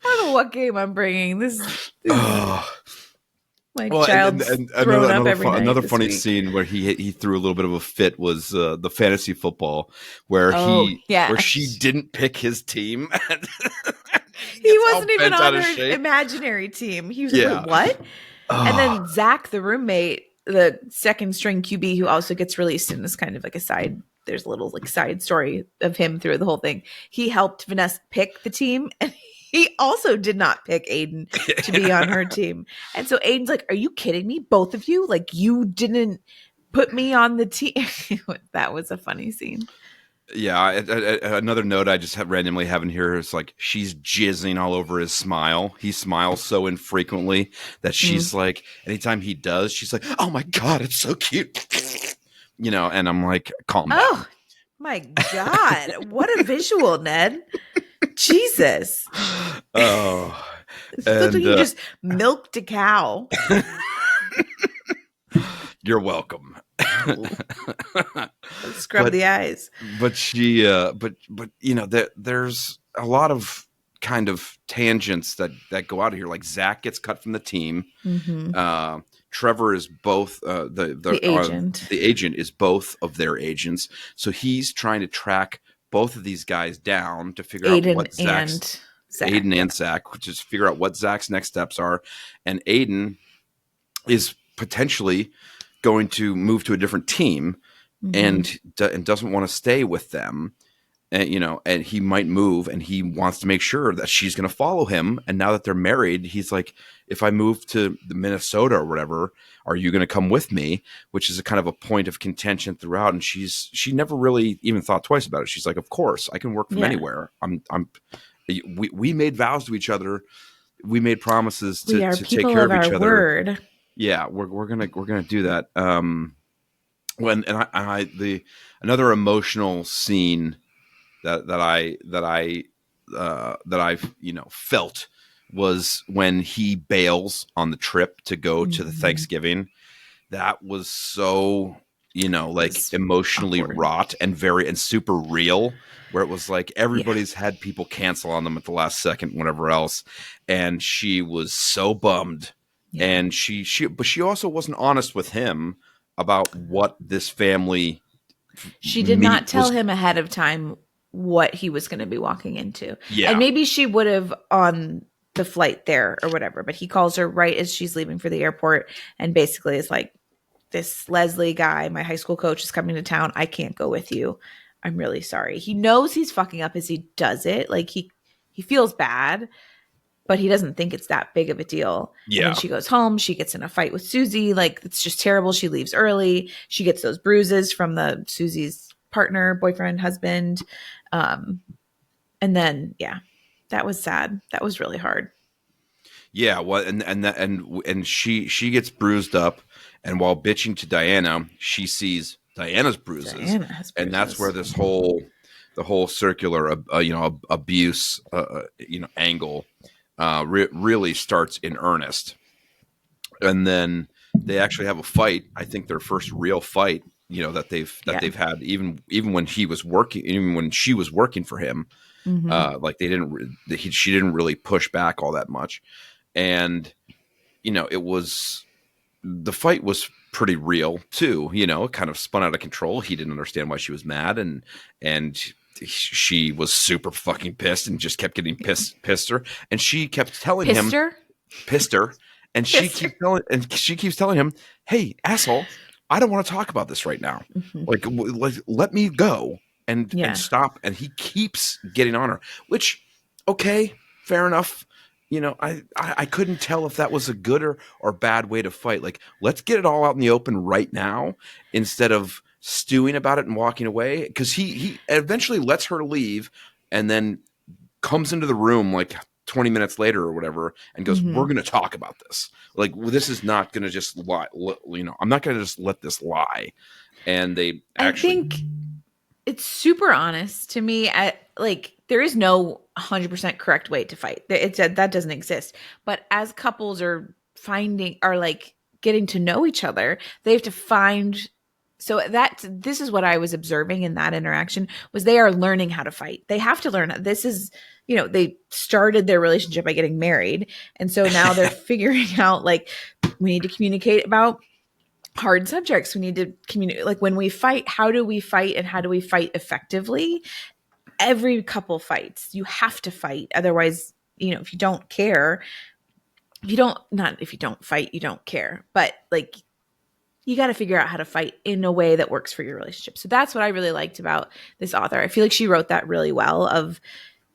I don't know what game I'm bringing. This my well, child's and thrown up every night. Another this funny week. scene where he threw a little bit of a fit was the fantasy football where where she didn't pick his team. He wasn't even on her imaginary team. He was like, wait, what? And then Zach, the roommate, the second string QB who also gets released in this kind of like a side, there's a little like side story of him through the whole thing. He helped Vanessa pick the team, and he also did not pick Aiden to be on her team. And so Aiden's like, are you kidding me? Both of you? Like, you didn't put me on the team. That was a funny scene. Yeah, another note I just randomly have in here is like, she's jizzing all over his smile. He smiles so infrequently that she's like, anytime he does, she's like, oh my God, it's so cute. You know, and I'm like, calm down. Oh my God. What a visual, Ned. Jesus. Oh. It looks like you just milked a cow. You're welcome. Scrub the eyes. But she but you know, there's a lot of kind of tangents that go out of here. Like Zach gets cut from the team. Mm-hmm. Trevor is both the agent. The agent is both of their agents. So he's trying to track both of these guys down to figure out what Aiden and Zach, which is figure out what Zach's next steps are. And Aiden is potentially going to move to a different team and doesn't want to stay with them. And, you know, and he might move and he wants to make sure that she's going to follow him. And now that they're married, he's like, if I move to Minnesota or whatever, are you going to come with me? Which is a kind of a point of contention throughout. And she never really even thought twice about it. She's like, of course I can work from anywhere. We made vows to each other. We made promises to take care of each other. Word. Yeah. We're going to do that. Another emotional scene that I've felt was when he bails on the trip to go to the Thanksgiving. That was so emotionally wrought and super real, where it was like everybody's had people cancel on them at the last second, whatever else, and she was so bummed. And but she also wasn't honest with him about what this family. She did not tell him ahead of time what he was going to be walking into. Yeah. And maybe she would have on the flight there or whatever, but he calls her right as she's leaving for the airport and basically is like, this Leslie guy, my high school coach, is coming to town. I can't go with you. I'm really sorry. He knows he's fucking up as he does it. Like he feels bad, but he doesn't think it's that big of a deal. Yeah. And then she goes home. She gets in a fight with Susie. Like, it's just terrible. She leaves early. She gets those bruises from Susie's partner, boyfriend, husband. And then, that was sad. That was really hard. Yeah. Well, and she gets bruised up, and while bitching to Diana, she sees Diana's bruises. And that's where the whole circular, abuse, angle, really starts in earnest. And then they actually have a fight. I think their first real fight that they've had even when she was working for him. Like she didn't really push back all that much. And, the fight was pretty real too. It kind of spun out of control. He didn't understand why she was mad, and she was super fucking pissed and just kept getting pissed her. And she kept telling him, pissed her. And she keeps telling him, "Hey, asshole, I don't want to talk about this right now. Like, let me go and stop." And he keeps getting on her, which, okay, fair enough. I couldn't tell if that was a good or bad way to fight. Like, let's get it all out in the open right now instead of stewing about it and walking away. Because he eventually lets her leave and then comes into the room like 20 minutes later or whatever and goes, "We're going to talk about this. Like, this is not going to just lie. I'm not going to just let this lie." And I think it's super honest to me. There is no 100% correct way to fight. That doesn't exist. But as couples are getting to know each other, they have to find. So this is what I was observing in that interaction was they are learning how to fight. They have to learn. This is, they started their relationship by getting married. And so now they're figuring out, like, we need to communicate about hard subjects. We need to communicate, like, when we fight, how do we fight and how do we fight effectively? Every couple fights. You have to fight. Otherwise, if you don't care, if you don't fight, you don't care. But, like, you got to figure out how to fight in a way that works for your relationship. So that's what I really liked about this author. I feel like she wrote that really well of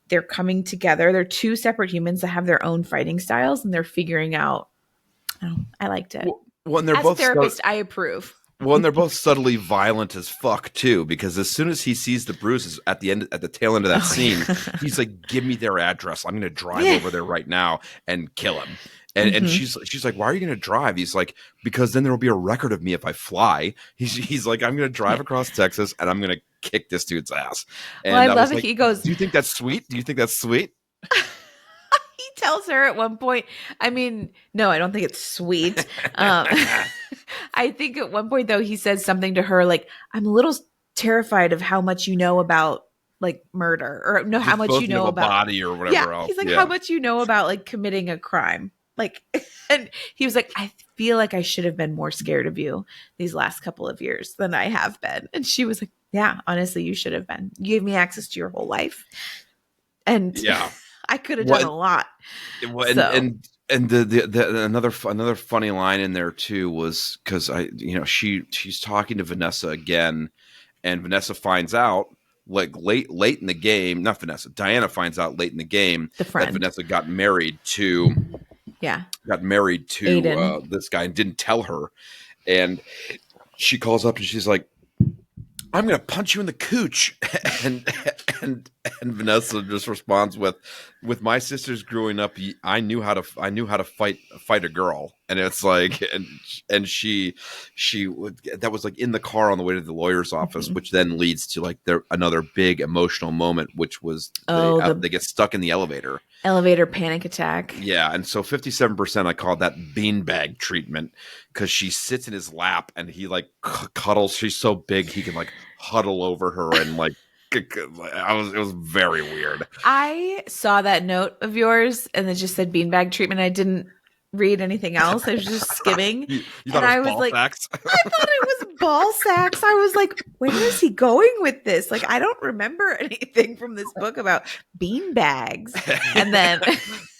they're coming together. They're two separate humans that have their own fighting styles and they're figuring out. Oh, I liked it. Well, and they're as both a therapist, I approve. Well, and they're both subtly violent as fuck too, because as soon as he sees the bruises at the tail end of that scene, he's like, "Give me their address. I'm going to drive over there right now and kill him." And she's like, "Why are you going to drive?" He's like, "Because then there will be a record of me if I fly." He's like, "I'm going to drive across Texas and I'm going to kick this dude's ass." And I love it. Like, he goes, "Do you think that's sweet? Do you think that's sweet?" He tells her at one point, I mean, no, I don't think it's sweet. I think at one point, though, he says something to her like, "I'm a little terrified of how much you know about, like, murder, or no, how much you know about body or whatever else." He's like, "How much you know about, like, committing a crime." Like, and he was like, "I feel like I should have been more scared of you these last couple of years than I have been." And she was like, "Yeah, honestly, you should have been. You gave me access to your whole life. And I could have done a lot." And another funny line in there too was because she's talking to Vanessa again, and Vanessa finds out like late in the game. Not Vanessa, Diana finds out late in the game that Vanessa got married to this guy and didn't tell her, and she calls up and she's like, "I'm going to punch you in the cooch." and Vanessa just responds with my sisters growing up, I knew how to fight a girl. And it's like, and she that was like in the car on the way to the lawyer's office, which then leads to like another big emotional moment, which was they get stuck in the elevator panic attack. Yeah. And so 57%, I call that beanbag treatment, because she sits in his lap and he like cuddles. She's so big he can like huddle over her and like it was very weird. I saw that note of yours and it just said beanbag treatment. I didn't read anything else. I was just skimming. You thought it was ball sacks? I thought it was ball sacks. I was like, where is he going with this? Like, I don't remember anything from this book about bean bags. And then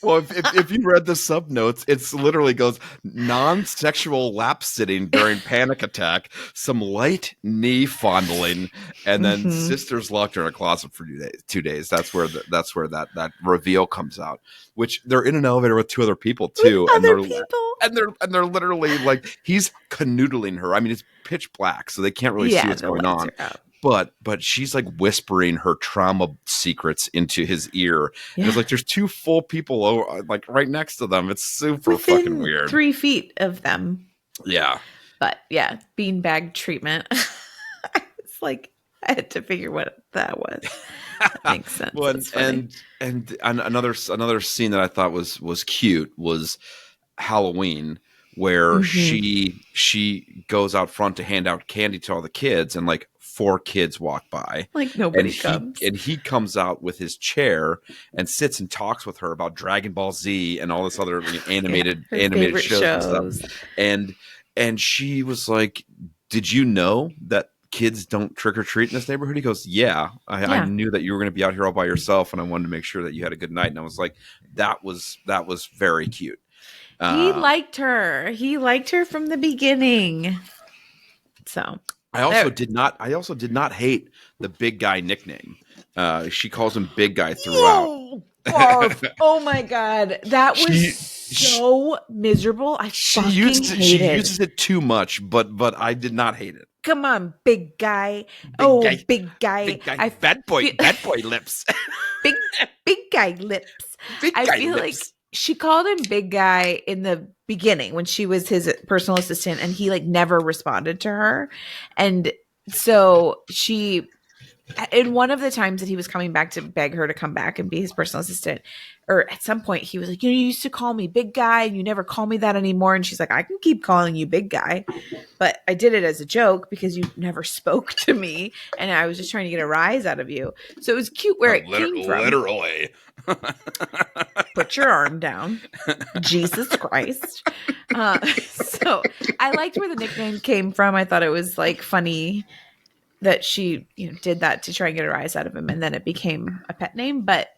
well, if you read the sub notes, it's literally goes non-sexual lap sitting during panic attack, some light knee fondling, and then sisters locked her in a closet for 2 days. That's where that reveal comes out. Which they're in an elevator with two other people too, and they're literally like, he's canoodling her. I mean, it's pitch black, so they can't really see what's going on. But she's like whispering her trauma secrets into his ear. Yeah. It's like there's two full people like right next to them. It's super fucking weird. 3 feet of them. Yeah. But yeah, beanbag treatment. It's like I had to figure what that was. That makes sense. Well, and another scene that I thought was cute was Halloween, where she goes out front to hand out candy to all the kids, and like 4 kids walk by, like nobody comes, and he comes out with his chair and sits and talks with her about Dragon Ball Z and all this other animated shows and stuff, and she was like, did you know that kids don't trick or treat in this neighborhood? He goes, yeah, I knew that you were going to be out here all by yourself, and I wanted to make sure that you had a good night. And I was like, that was very cute. He liked her. He liked her from the beginning. So I also did not hate the big guy nickname. She calls him Big Guy throughout. Oh my god, that was so miserable. She uses it too much, but I did not hate it. Come on, big guy. Big guy. Bad boy lips. big guy lips. I feel like she called him big guy in the beginning when she was his personal assistant, and he like never responded to her. And so she, in one of the times that he was coming back to beg her to come back and be his personal assistant, or at some point he was like, you used to call me big guy and you never call me that anymore. And she's like, I can keep calling you big guy, but I did it as a joke because you never spoke to me and I was just trying to get a rise out of you. So it was cute where it came from. Literally. Put your arm down. Jesus Christ. So I liked where the nickname came from. I thought it was like funny that she did that to try and get a rise out of him, and then it became a pet name. But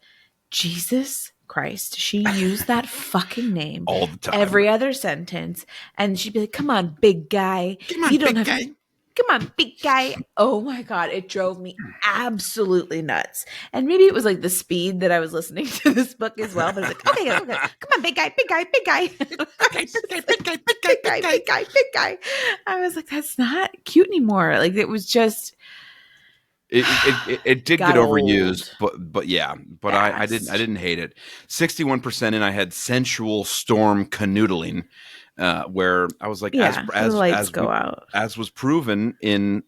Jesus Christ, she used that fucking name all the time, every other sentence, and she'd be like, "Come on, big guy, you don't have to." Come on, big guy. Oh my God. It drove me absolutely nuts. And maybe it was like the speed that I was listening to this book as well. But it's like, okay. Come on, big guy. Big guy. I was like, that's not cute anymore. Like it was just. It did get overused, but yeah, but I didn't hate it. 61% in, I had sensual storm canoodling. Where I was like, as was proven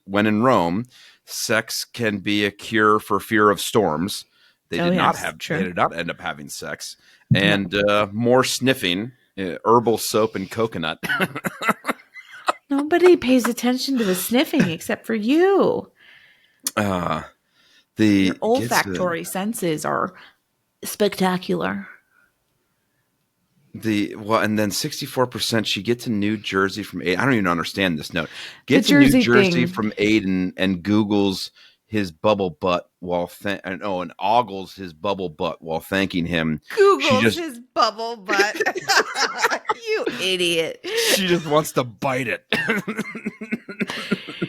when in Rome, sex can be a cure for fear of storms. They did not end up having sex, and more sniffing, herbal soap and coconut. Nobody pays attention to the sniffing except for you. Your olfactory senses are spectacular. And then 64%, she gets to New Jersey from Aiden. I don't even understand this note. Gets to New Jersey from Aiden and Googles his bubble butt and ogles his bubble butt while thanking him. Googles his bubble butt. You idiot. She just wants to bite it.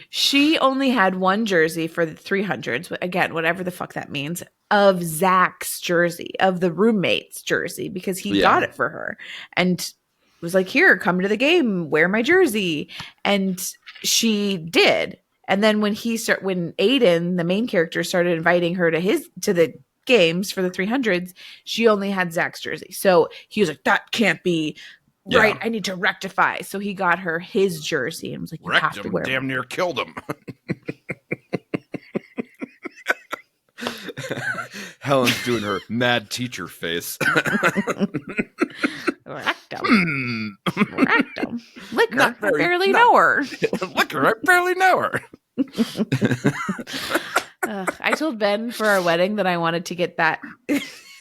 She only had one jersey for the 300s. Again, whatever the fuck that means. Of Zach's jersey, of the roommate's jersey, because he got it for her and was like, here, come to the game, wear my jersey. And she did. And then when Aiden, the main character, started inviting her to the games for the 300s, she only had Zach's jersey. So he was like, that can't be right. I need to rectify. So he got her his jersey and was like, you have to wear it. Damn near killed him. Helen's doing her mad teacher face. Rectum. Liquor. I barely know her. Liquor. I barely know her. I told Ben for our wedding that I wanted to get that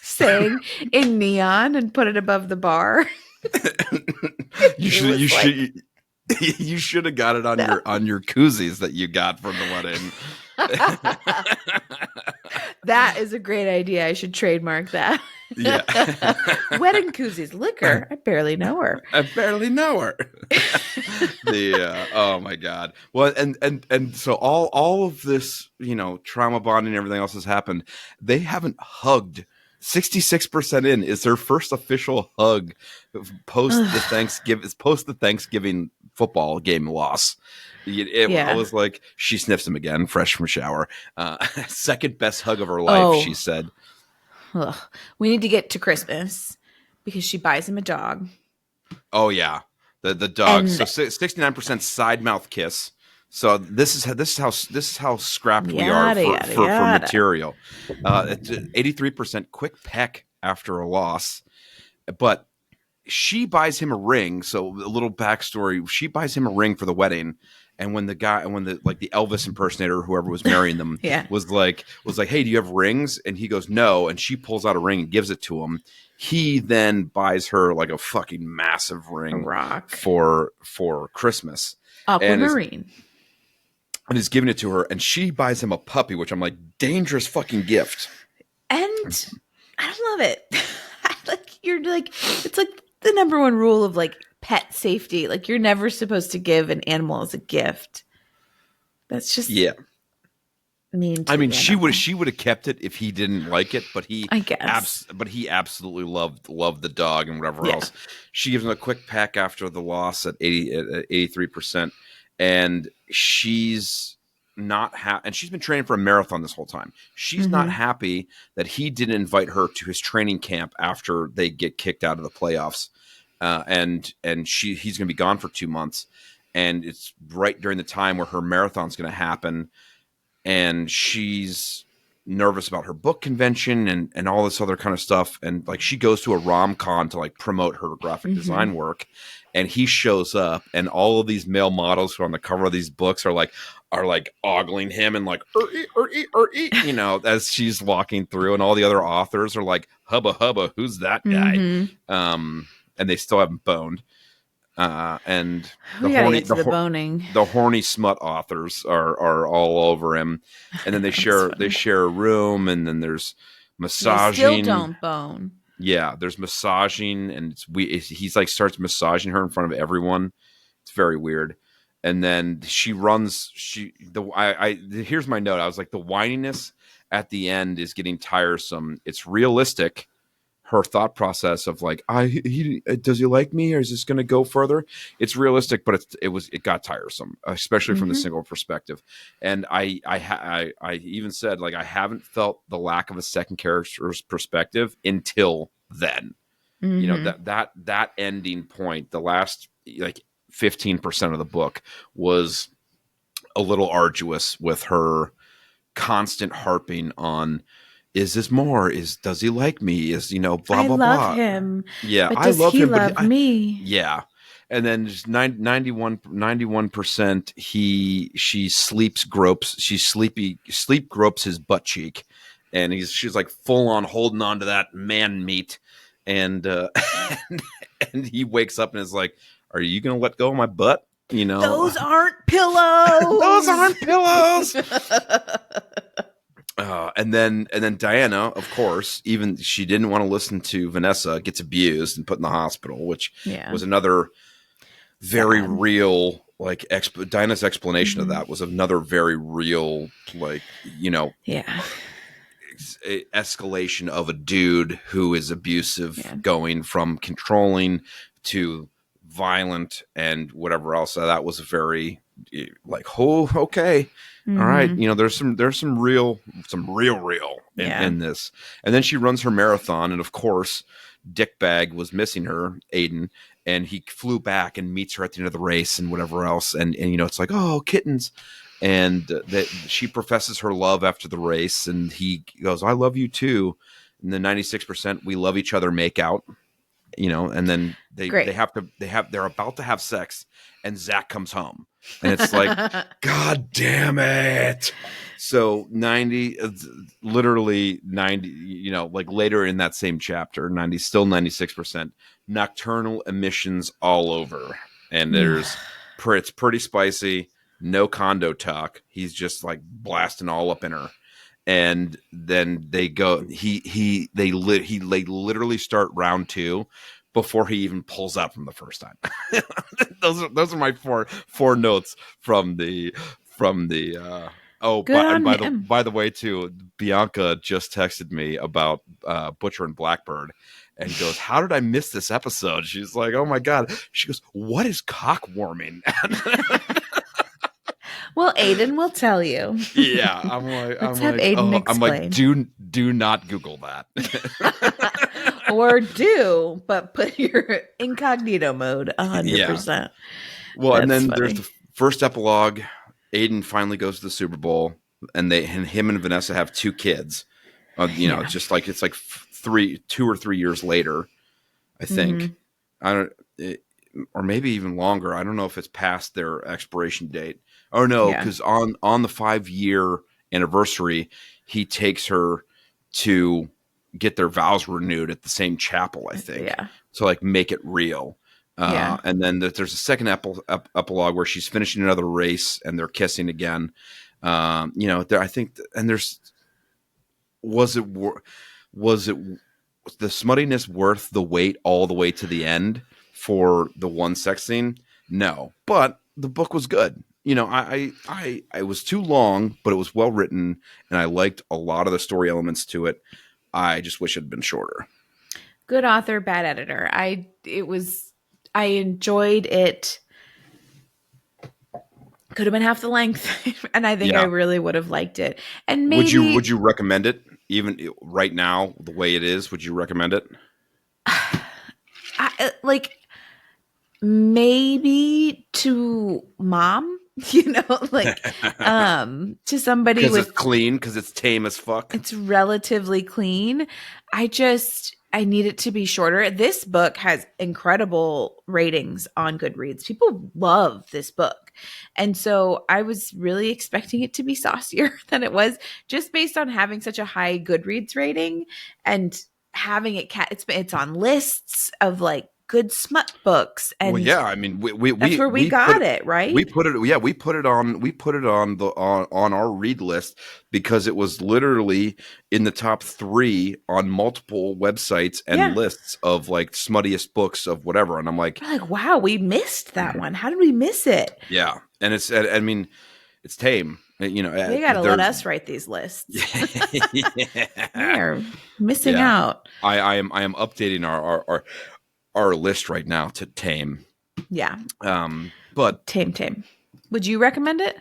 saying in neon and put it above the bar. You should have got it on your koozies that you got from the wedding. That is a great idea. I should trademark that. Yeah. Wedding koozies, liquor. I barely know her. Oh my God. Well, and so all of this, trauma bonding and everything else has happened. They haven't hugged. 66% in is their first official hug post the Thanksgiving football game loss. I was like, she sniffs him again, fresh from shower. Second best hug of her life, she said. Ugh. We need to get to Christmas because she buys him a dog. Oh yeah, the dog. So 69% side mouth kiss. So this is how scrapped we are for material. 83% quick peck after a loss, but she buys him a ring. So a little backstory: she buys him a ring for the wedding. And when the Elvis impersonator, whoever was marrying them, was like, "Hey, do you have rings?" And he goes, "No." And she pulls out a ring and gives it to him. He then buys her like a fucking massive ring, a rock for Christmas, aquamarine, and is giving it to her. And she buys him a puppy, which I'm like, dangerous fucking gift. And I love it. Like you're like, it's like the number one rule of like pet safety. Like you're never supposed to give an animal as a gift. That's just mean. I mean, she would have kept it if he didn't like it, but he he absolutely loved the dog and whatever else. She gives him a quick peck after the loss at 83%, and she's not and she's been training for a marathon this whole time. She's not happy that he didn't invite her to his training camp after they get kicked out of the playoffs. And he's going to be gone for 2 months, and it's right during the time where her marathon's going to happen, and she's nervous about her book convention and all this other kind of stuff. And like she goes to a rom-con to like promote her graphic design work, and he shows up, and all of these male models who are on the cover of these books are like ogling him and like you know, as she's walking through, and all the other authors are like, hubba hubba, who's that guy? And they still haven't boned. And the horny smut authors are all over him, and then they share a room, and then there's massaging. They still don't bone. Yeah, there's massaging, and he's like starts massaging her in front of everyone. It's very weird. And then she runs. Here's my note. I was like, the whininess at the end is getting tiresome. It's realistic. Her thought process of like, does he like me, or is this going to go further? It's realistic, but it got tiresome, especially from the single perspective. And I even said, like, I haven't felt the lack of a second character's perspective until then. You know, that ending point, the last like 15% of the book was a little arduous with her constant harping on, is this more? Does he like me? Is, you know, blah, blah, blah. I love him. Yeah, but does he love me? Yeah. And then just 91%, she sleep gropes his butt cheek. And she's like full on holding on to that man meat. And, and he wakes up and is like, are you going to let go of my butt? You know, those aren't pillows. Those aren't pillows. And then Diana, of course, even she didn't want to listen to Vanessa, gets abused and put in the hospital, which was another very real, like, Diana's explanation of that was another very real, like, you know, escalation of a dude who is abusive, going from controlling to violent and whatever else. So that was a very like, oh, okay. All right, you know, there's some real in this. And then she runs her marathon, and of course, Dickbag was missing her, Aiden, and he flew back and meets her at the end of the race and whatever else. And you know, it's like, oh, kittens. And that she professes her love after the race, and he goes, I love you too. And the 96%, we love each other, make out. You know, and then they're about to have sex, and Zach comes home, and it's like, God damn it. So literally 90, you know, like later in that same chapter, 96%, nocturnal emissions all over. And it's pretty spicy. No condo talk. He's just like blasting all up in her. And then they go, they literally start round 2 before he even pulls out from the first time. those are my four notes from the by the way too, Bianca just texted me about Butcher and Blackbird and goes, how did I miss this episode? She's like, oh my God. She goes, what is cock warming? Well, Aiden will tell you. Yeah, I'm like, Aiden explain. I'm like, do not Google that. Or do, but put your incognito mode 100%. Yeah. Well, and then there's the first epilogue. Aiden finally goes to the Super Bowl, and him and Vanessa have 2 kids. You know, it's like 2 or 3 years later, I think. I don't, it, or maybe even longer. I don't know if it's past their expiration date. Oh no, Yeah. because on the 5-year anniversary, he takes her to get their vows renewed at the same chapel, I think, Yeah. to like make it real. Yeah. And then there's a second epilogue where she's finishing another race and they're kissing again. I think, and there's was it was it the smuttiness worth the wait all the way to the end for the one sex scene? No, but the book was good. I was too long, but it was well written, and I liked a lot of the story elements to it. I just wish it had been shorter. Good author, bad editor. I enjoyed it. Could have been half the length, and I think I Yeah. really would have liked it. And Would you maybe would you recommend it even right now the way it is? Would you recommend it? like maybe to mom, you know, like to somebody Because it's with clean, because it's tame as fuck. it's relatively clean. I need it to be shorter. This book has incredible ratings on Goodreads. People love this book. And so I was really expecting it to be saucier than it was, just based on having such a high Goodreads rating and having it's on lists of like good smut books, Well, and yeah, I mean, that's where we got it, right? we put it on our read list because it was literally in the top 3 on multiple websites and Yeah. lists of like smuttiest books of whatever, and I'm like, We're like, wow, we missed that one. How did we miss it? yeah, and I mean, it's tame, They got to let us write these lists. We yeah, are missing yeah. out. I am updating our list right now to tame. Yeah. But Tame. Would you recommend it?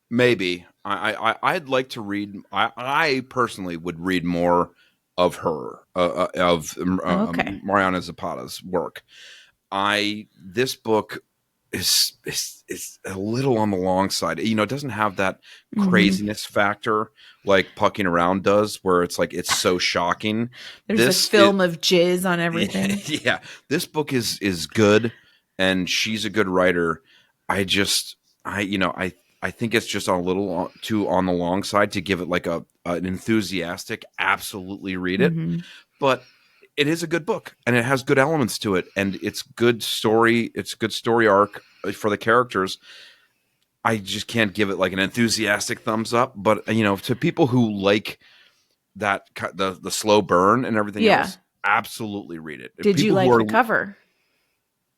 maybe I'd like to read. I personally would read more of her Okay. Mariana Zapata's work. This book is a little on the long side. It doesn't have that craziness factor like Pucking Around does, where it's like it's so shocking. There's a film of jizz on everything. Yeah, this book is good, and she's a good writer. I think it's just a little too on the long side to give it like an enthusiastic absolutely read it, but it is a good book and it has good elements to it, and it's good story. It's good story arc for the characters. I just can't give it like an enthusiastic thumbs up, but to people who like that the slow burn and everything else, absolutely read it. Did you like the cover?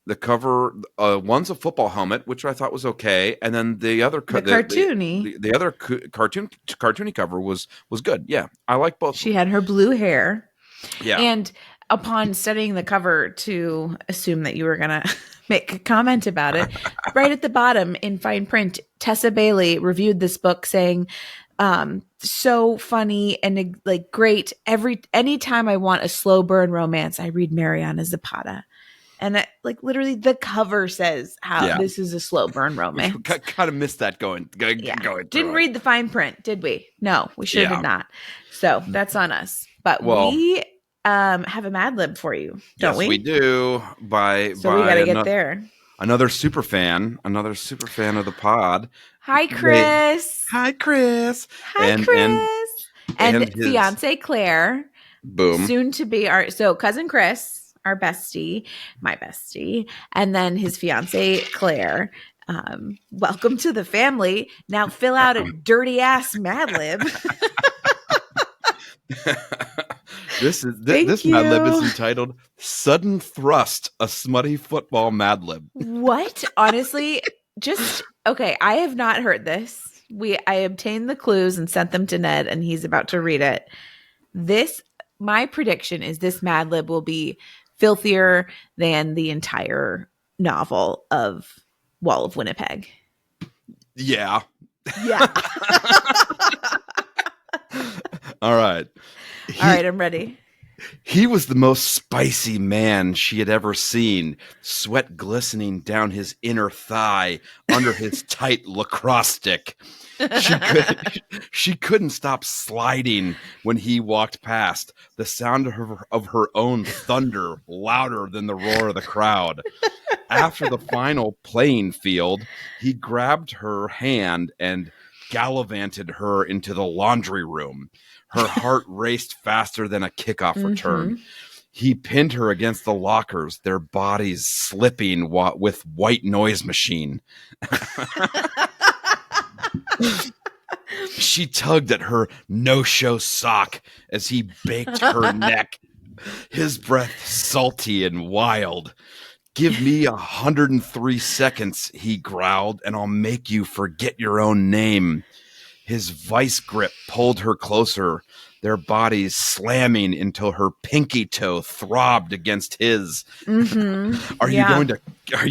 The cover, one's a football helmet, which I thought was okay, and then the other cartoony, the other cartoony cover was good. Yeah, I like both. She had her blue hair. Yeah, and upon studying the cover to assume that you were gonna make a comment about it, right at the bottom in fine print, Tessa Bailey reviewed this book saying, so funny and like great. Anytime I want a slow burn romance, I read Mariana Zapata. And like literally the cover says how this is a slow burn romance. Kind of missed that going Didn't read the fine print, did we? No, we sure did not. So that's on us. But we have a Mad Lib for you, don't we? Yes, we do. We got to get there. Another super fan of the pod. Hi, Chris. Hi, Chris. Hi, Chris. And his fiance Claire. Boom. Soon to be cousin Chris, our bestie, my bestie, and then his fiance Claire. Welcome to the family. Now fill out a dirty ass Mad Lib. This Mad Lib is entitled "Sudden Thrust: A Smutty Football Mad Lib." What? Honestly, okay. I have not heard this. I obtained the clues and sent them to Ned, and he's about to read it. My prediction is this Mad Lib will be filthier than the entire novel of Wall of Winnipeg. Yeah. Yeah. All right. All right, I'm ready. He was the most spicy man she had ever seen, sweat glistening down his inner thigh under his tight lacrosse stick. She couldn't stop sliding when he walked past, the sound of her own thunder louder than the roar of the crowd. After the final playing field, he grabbed her hand and gallivanted her into the laundry room. Her heart raced faster than a kickoff return. He pinned her against the lockers, their bodies slipping with white noise machine. She tugged at her no-show sock as he baked her neck, his breath salty and wild. "Give me 103 seconds," he growled, "and I'll make you forget your own name." His vice grip pulled her closer, their bodies slamming until her pinky toe throbbed against his. Are you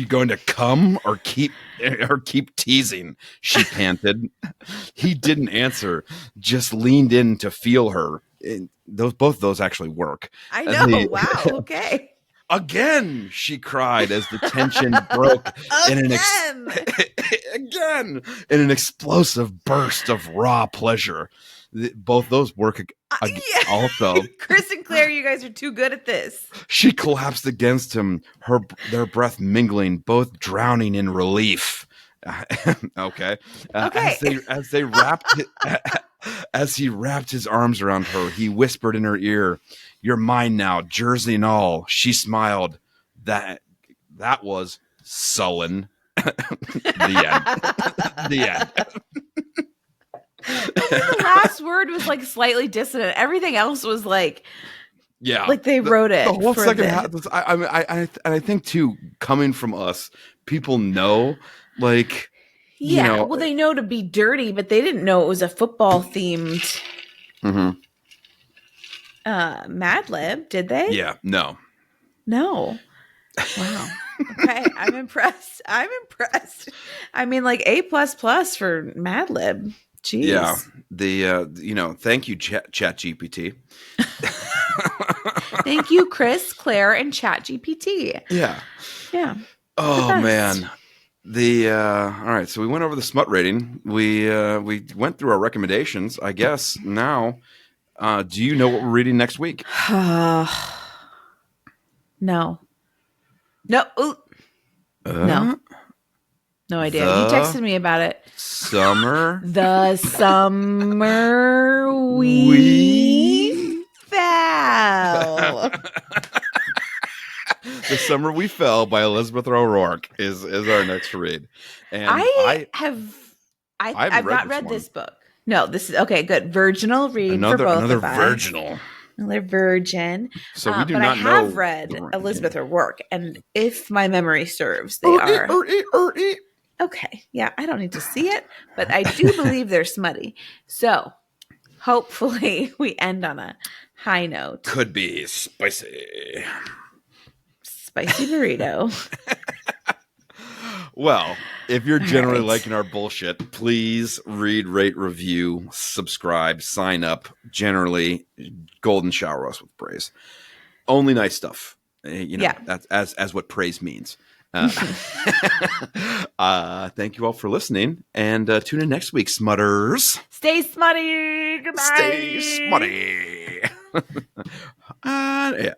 going to come or keep teasing? She panted. He didn't answer, just leaned in to feel her. Both those actually work. I know. Wow. Okay. "Again," she cried as the tension broke in an explosive burst of raw pleasure. Both those work also. Chris and Claire, you guys are too good at this. She collapsed against him, their breath mingling, both drowning in relief. Okay. As they wrapped as he wrapped his arms around her, he whispered in her ear, "You're mine now, jersey and all." She smiled. That was sullen. The end. The end. The last word was like slightly dissonant. Everything else was like, yeah, like they wrote it. The whole second half. I think too, coming from us, people know, like, yeah. Well, they know to be dirty, but they didn't know it was a football themed Mad Lib. Did they? Yeah. No. Wow. Okay, I'm impressed. I mean, like A++ for Mad Lib. Jeez. Yeah. Thank you, Chat GPT. Thank you, Chris, Claire, and Chat GPT. Yeah. Yeah. Oh man. All right. So we went over the smut rating. We went through our recommendations. I guess now, do you know what we're reading next week? No. No. No idea. You texted me about it. The summer we fell. The Summer We Fell by Elizabeth O'Rourke is our next read. And I've not read this book. No, this is okay. Good. Virginal read for both of us. Another virgin. So we do not know. But I have read Elizabeth O'Rourke, and if my memory serves, they are okay. Yeah, I don't need to see it, but I do believe they're smutty. So hopefully we end on a high note. Could be spicy. Spicy burrito. Well, if you're generally liking our bullshit, please read, rate, review, subscribe, sign up. Generally, golden shower us with praise. Only nice stuff. That's as what praise means. Thank you all for listening, and tune in next week, smutters. Stay smutty. Goodbye. Stay smutty. Yeah.